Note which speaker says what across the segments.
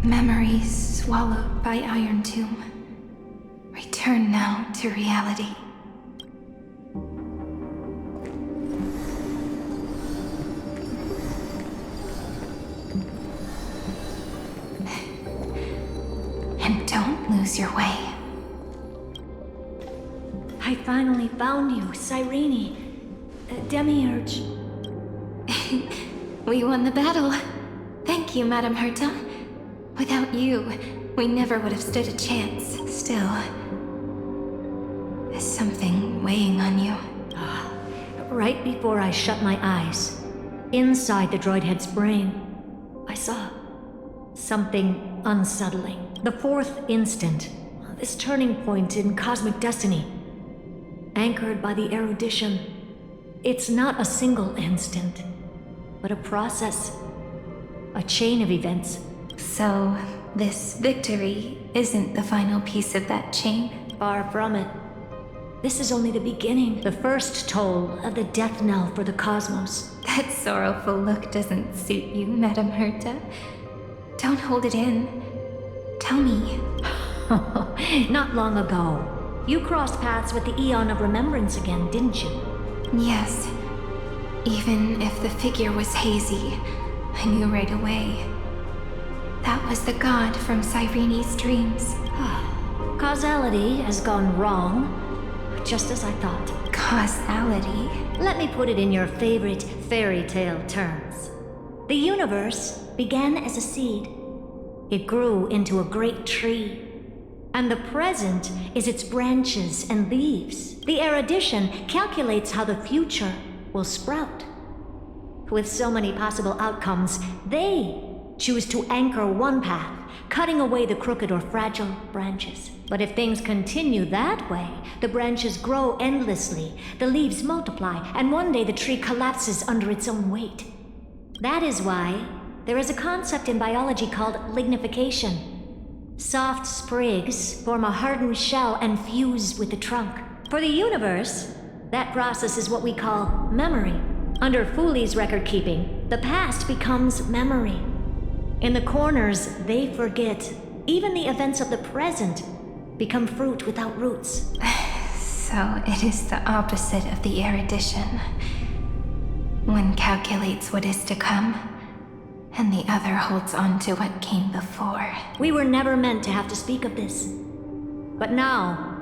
Speaker 1: Memories swallowed by Iron Tomb. Return now to reality. And don't lose your way.
Speaker 2: I finally found you, Cyrene. Demiurge.
Speaker 1: We won the battle. Thank you, Madame Herta. Without you, we never would have stood a chance. Still, there's something weighing on you.
Speaker 2: Right before I shut my eyes, inside the droid head's brain, I saw something unsettling. The fourth instant, this turning point in cosmic destiny, anchored by the erudition. It's not a single instant, but a process, a chain of events.
Speaker 1: So, this victory isn't the final piece of that chain?
Speaker 2: Far from it. This is only the beginning, the first toll of the death knell for the cosmos.
Speaker 1: That sorrowful look doesn't suit you, Madame Herta. Don't hold it in. Tell me.
Speaker 2: Not long ago, you crossed paths with the Eon of Remembrance again, didn't you?
Speaker 1: Yes. Even if the figure was hazy, I knew right away. That was the god from Cyrene's dreams.
Speaker 2: Causality has gone wrong, just as I thought.
Speaker 1: Causality?
Speaker 2: Let me put it in your favorite fairy tale terms. The universe began as a seed. It grew into a great tree. And the present is its branches and leaves. The erudition calculates how the future will sprout. With so many possible outcomes, they choose to anchor one path, cutting away the crooked or fragile branches. But if things continue that way, the branches grow endlessly, the leaves multiply, and one day the tree collapses under its own weight. That is why there is a concept in biology called lignification. Soft sprigs form a hardened shell and fuse with the trunk. For the universe, that process is what we call memory. Under Fooley's record keeping, the past becomes memory. In the corners, they forget. Even the events of the present become fruit without roots.
Speaker 1: So it is the opposite of the erudition. One calculates what is to come, and the other holds on to what came before.
Speaker 2: We were never meant to have to speak of this. But now,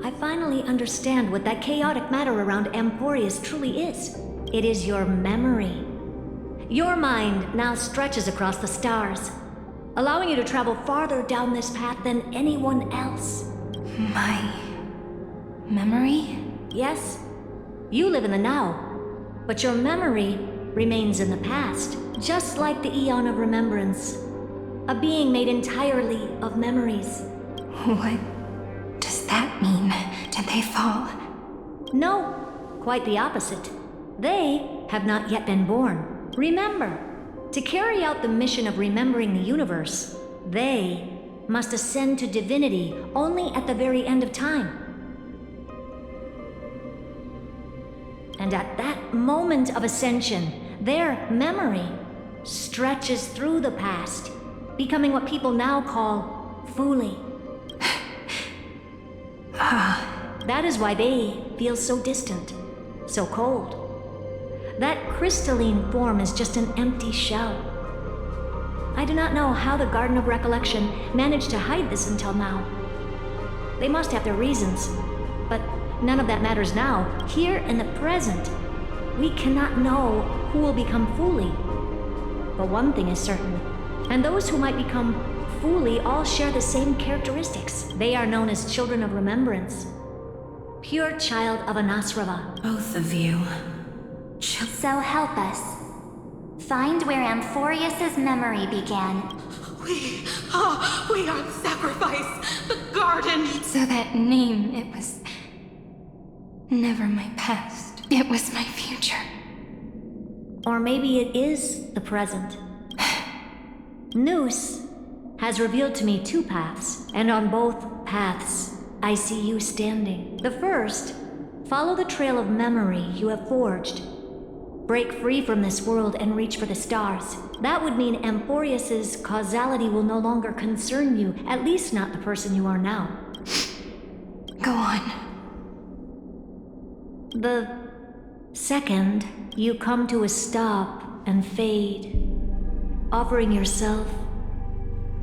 Speaker 2: I finally understand what that chaotic matter around Amphoreus truly is. It is your memory. Your mind now stretches across the stars, allowing you to travel farther down this path than anyone else.
Speaker 1: My memory?
Speaker 2: Yes, you live in the now, but your memory remains in the past, just like the Eon of Remembrance, a being made entirely of memories.
Speaker 1: What does that mean? Did they fall?
Speaker 2: No, quite the opposite. They have not yet been born. Remember, to carry out the mission of remembering the universe, they must ascend to divinity only at the very end of time. And at that moment of ascension, their memory stretches through the past, becoming what people now call Fooley. That is why they feel so distant, so cold. That crystalline form is just an empty shell. I do not know how the Garden of Recollection managed to hide this until now. They must have their reasons, but none of that matters now. Here in the present, we cannot know who will become Fooley. But one thing is certain, and those who might become Fooley all share the same characteristics. They are known as Children of Remembrance. Pure child of Anasrava.
Speaker 3: Both of you.
Speaker 4: So help us. Find where Amphoreus' memory began.
Speaker 3: We are the sacrifice. The garden.
Speaker 1: So that name, it was never my past. It was my future.
Speaker 2: Or maybe it is the present. Noose has revealed to me two paths, and on both paths, I see you standing. The first, follow the trail of memory you have forged. break free from this world and reach for the stars. That would mean Amphoreus's causality will no longer concern you, at least not the person you are now.
Speaker 1: Go on.
Speaker 2: The second you come to a stop and fade, offering yourself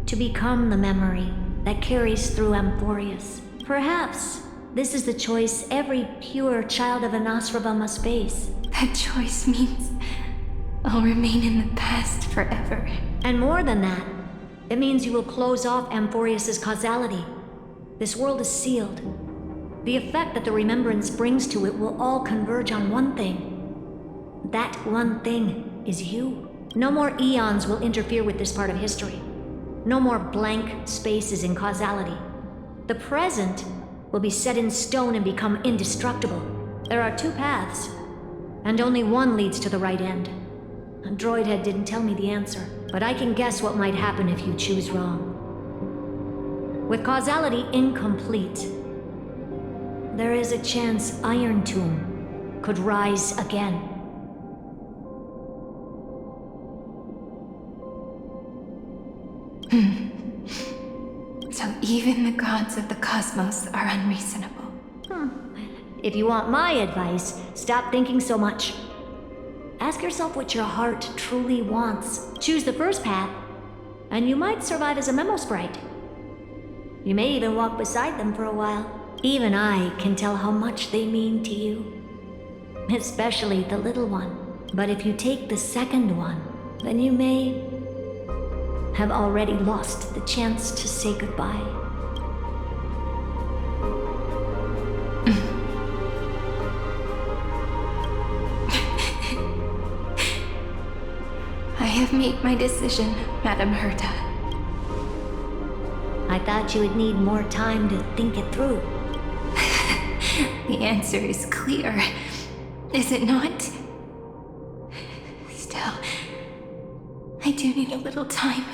Speaker 2: to become the memory that carries through Amphoreus. Perhaps this is the choice every pure child of Anasraba must face.
Speaker 1: That choice means I'll remain in the past forever.
Speaker 2: And more than that, it means you will close off Amphoreus's causality. This world is sealed. The effect that the remembrance brings to it will all converge on one thing. That one thing is you. No more eons will interfere with this part of history. No more blank spaces in causality. The present will be set in stone and become indestructible. There are two paths, and only one leads to the right end. A droid head didn't tell me the answer, but I can guess what might happen if you choose wrong. With causality incomplete, there is a chance Iron Tomb could rise again.
Speaker 1: So even the gods of the cosmos are unreasonable.
Speaker 2: If you want my advice, stop thinking so much. Ask yourself what your heart truly wants. Choose the first path, and you might survive as a memo sprite. You may even walk beside them for a while. Even I can tell how much they mean to you. Especially the little one. But if you take the second one, then you may have already lost the chance to say goodbye.
Speaker 1: I have made my decision, Madam Herta.
Speaker 2: I thought you would need more time to think it through.
Speaker 1: The answer is clear, is it not? Still, I do need a little time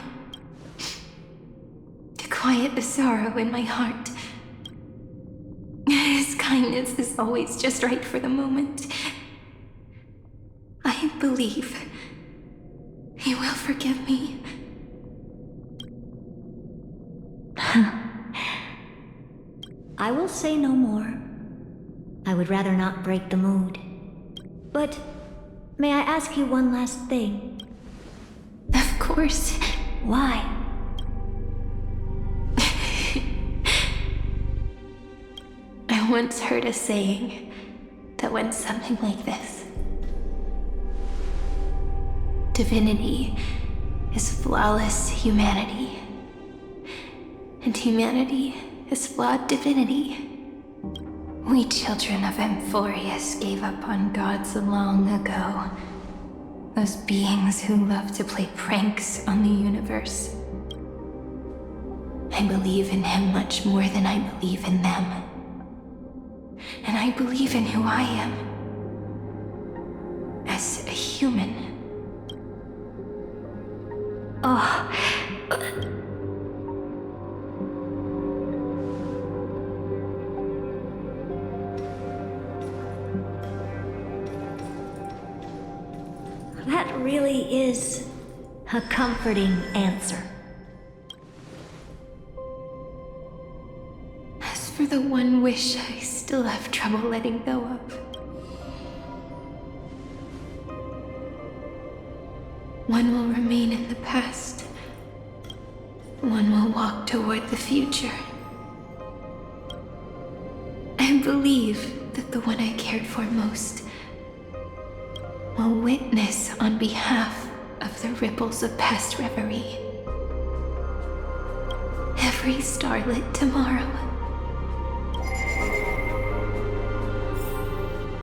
Speaker 1: to quiet the sorrow in my heart. His kindness is always just right for the moment. I believe he will forgive me.
Speaker 2: I will say no more. I would rather not break the mood. But may I ask you one last thing?
Speaker 1: Of course.
Speaker 2: Why?
Speaker 1: I once heard a saying that went something like this. Divinity is flawless humanity, and humanity is flawed divinity. We children of Amphoreus gave up on gods long ago. Those beings who love to play pranks on the universe. I believe in him much more than I believe in them. And I believe in who I am. As a human.
Speaker 2: Oh. That really is a comforting answer.
Speaker 1: As for the one wish I still have trouble letting go of. One will remain in the past. One will walk toward the future. I believe that the one I cared for most will witness on behalf of the ripples of past reverie. Every starlit tomorrow.